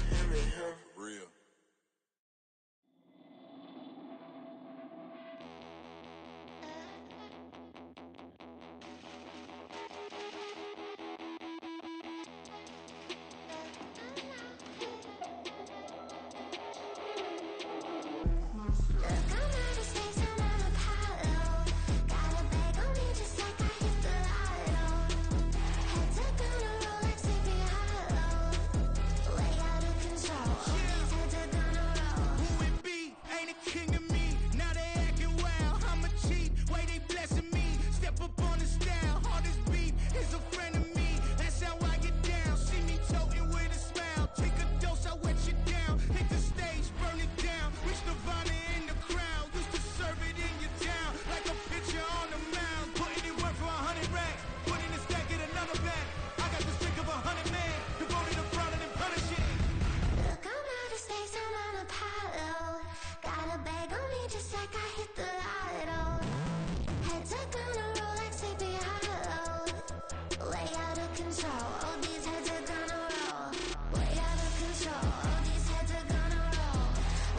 control. All these heads are gonna roll. Way out of control. All these heads are gonna roll.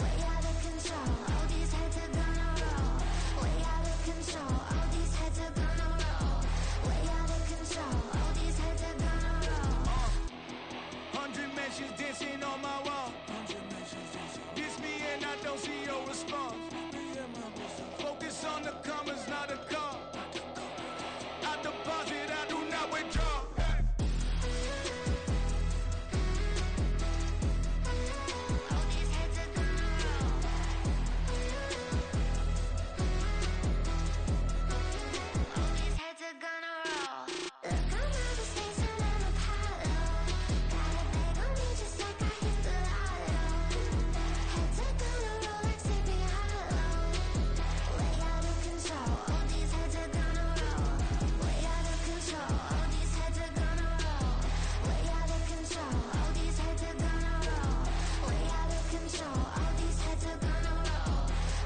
Way out of control. All these heads are gonna roll. Way out of control. All these heads are gonna roll. Way out of control. All these heads are gonna roll. 100 mentions dancing on my wall. Diss me and I don't see your response. Focus on the commas, not the call. I deposit, I do not withdraw. All these heads are gonna roll. All these heads are gonna roll. Look, I'm out of space and I'm Apollo. Got a bag on me just like I hit the lotto. Heads are gonna roll like Sleepy Hollow. Way out of control. All these heads are gonna roll. Way out of control. All these heads are gonna roll. Way out of control. All these heads are gonna roll. Way out of control. All these heads are gonna roll.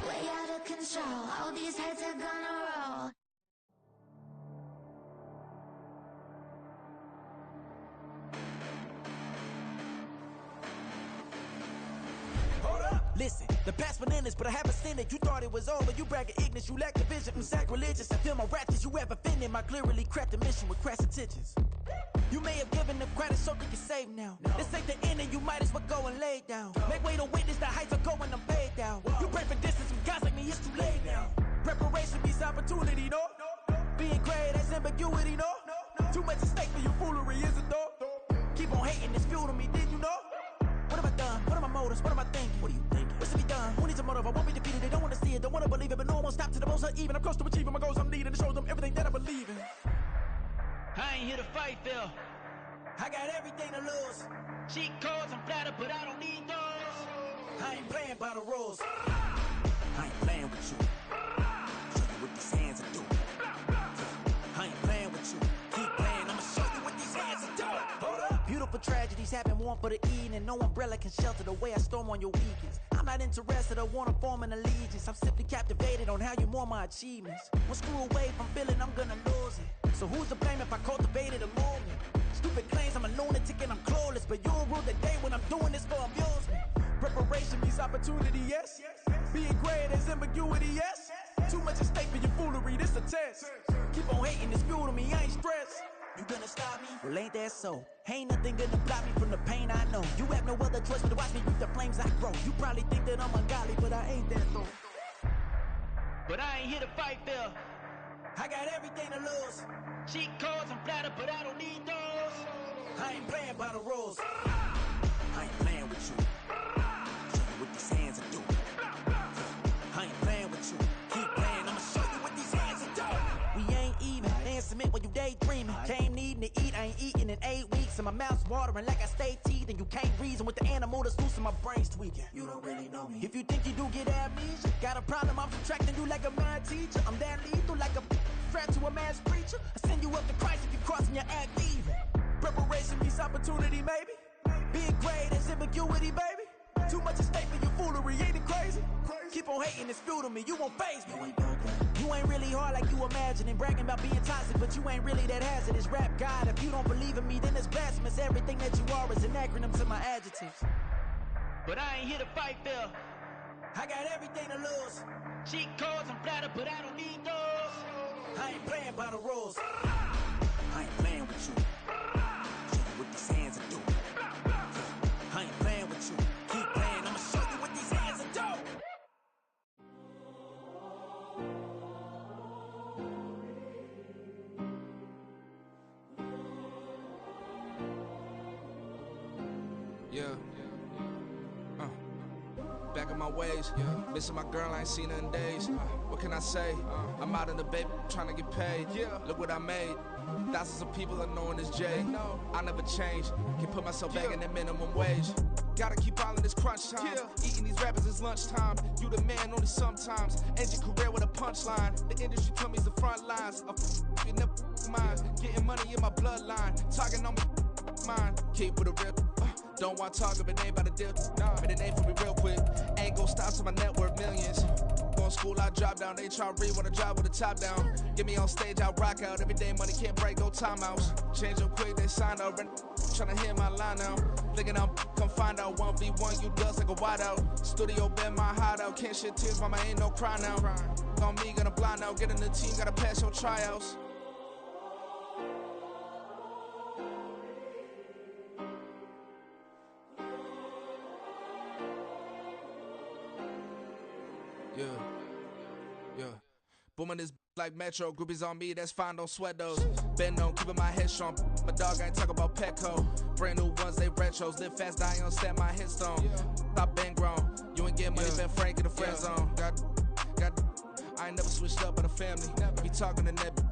Way out of control. All these heads are gonna roll. Hold up, listen, the past bananas, but I haven't seen it. You thought it was over, you bragging ignorance, you lack the vision from sacrilegious. I feel my ratchets, you have offended my clearly crafted mission with crass intentions. You may have given them credit so they can save now. This ain't the end and you might as well go and lay down. Make way to witness the heights are going, I'm paid down. You pray for distance from guys like me, it's too late now. Preparation means opportunity, no? Being great, that's ambiguity, no? Too much at stake for your foolery, is it though? Keep on hating, it's fuel to me, did you know? What have I done? What are my motives? What am I thinking? What are you thinking? What's to be done? Who needs a motive? I won't be defeated. They don't want to see it, don't want to believe it, but no one won't stop to the most uneven. I'm close to achieving my goals. I'm leading to show them everything that I believe in. I ain't here to fight, Phil. I got everything to lose. Cheat codes, I'm flattered, but I don't need those. I ain't playing by the rules. I ain't playing with you. Show you what these hands are doing. I ain't playing with you. Keep playing, I'ma show you what these hands are doing. Hold up. Beautiful tragedies happen, one for the eating, and no umbrella can shelter the way I storm on your weekends. I'm not interested or wanna form an allegiance. I'm simply captivated on how you more my achievements. One screw away from feeling I'm gonna lose it. So who's to blame if I cultivated a movement? Stupid claims I'm a lunatic and I'm clueless, but you'll rule the day when I'm doing this for amusement. Preparation means opportunity, yes. Being great is ambiguity, yes. Too much at stake for your foolery, this a test. Keep on hating, it's fuel to me, I ain't stressed. You gonna stop me? Well, ain't that so? Ain't nothing gonna block me from the pain I know. You have no other choice but to watch me with the flames I grow. You probably think that I'm ungodly, but I ain't that though. But I ain't here to fight, Phil. I got everything to lose. Cheat codes, I'm flattered, but I don't need those. I ain't playing by the rules. I ain't playing with you. Show you what these hands are doing. I ain't playing with you. Keep playing, I'ma show you what these hands are doing. We ain't even. They ain't submit when you daydreaming. Came needing to eat, I ain't eating in 8 weeks. And my mouth's watering like I stay teeth. And you can't reason with the animal that's loose and my brain's tweaking. You don't really know me. If you think you do get amnesia, got a problem, I'm subtracting you like a mad teacher. I'm that lethal like a threat to a mass preacher. I send you up to Christ if you crossing your act evil. Preparation means opportunity, maybe. Being great is ambiguity, baby. Too much at stake for your foolery, ain't it crazy? Keep on hating, it's fuel to me, you won't faze me. You ain't really hard like you imagining. Bragging about being toxic, but you ain't really that hazardous. Rap God, if you don't believe in me, then it's blasphemous. Everything that you are is an acronym to my adjectives. But I ain't here to fight, Phil. I got everything to lose. Cheat codes, I'm flattered, but I don't need those. I ain't playing by the rules. I ain't playing with you. Show you what these hands are doing. I ain't playing with you. Keep playing, I'ma show you what these hands are doing. Yeah. Back in my ways, missing my girl, I ain't seen her in days. What can I say? I'm out in the baby, trying to get paid. Look what I made. Thousands of people are knowing this Jay. I never change. Can put myself back in the minimum wage. Gotta keep all in this crunch time. Eating these rappers is lunchtime. You the man only sometimes. End your career with a punchline. The industry told me the front lines. You never mine. Getting money in my bloodline. Talking on me, mine. Keep with a rip. Don't want to talk if it ain't about the deal. But it ain't for me real quick. Ain't gon' stop till my net worth millions. Going school, I drop down. They try to read when I drive with the top down. Get me on stage, I rock out. Every day money can't break, no timeouts. Change up quick, they sign up. Tryna hear my line now. Thinking I'm come find out 1v1, you dust like a wideout. Studio been my hideout. Can't shed tears, mama ain't no cry now. On me, gonna blind out. Get in the team, gotta pass your tryouts. Yeah. Booming this like Metro. Groupies on me, that's fine, don't sweat those. Been on, keeping my head strong. My dog ain't talk about Petco. Brand new ones, they retros. Live fast, die on set, my headstone. Stop been grown. You ain't get money, been frank in the friend zone. I ain't never switched up on the family. Be talking to that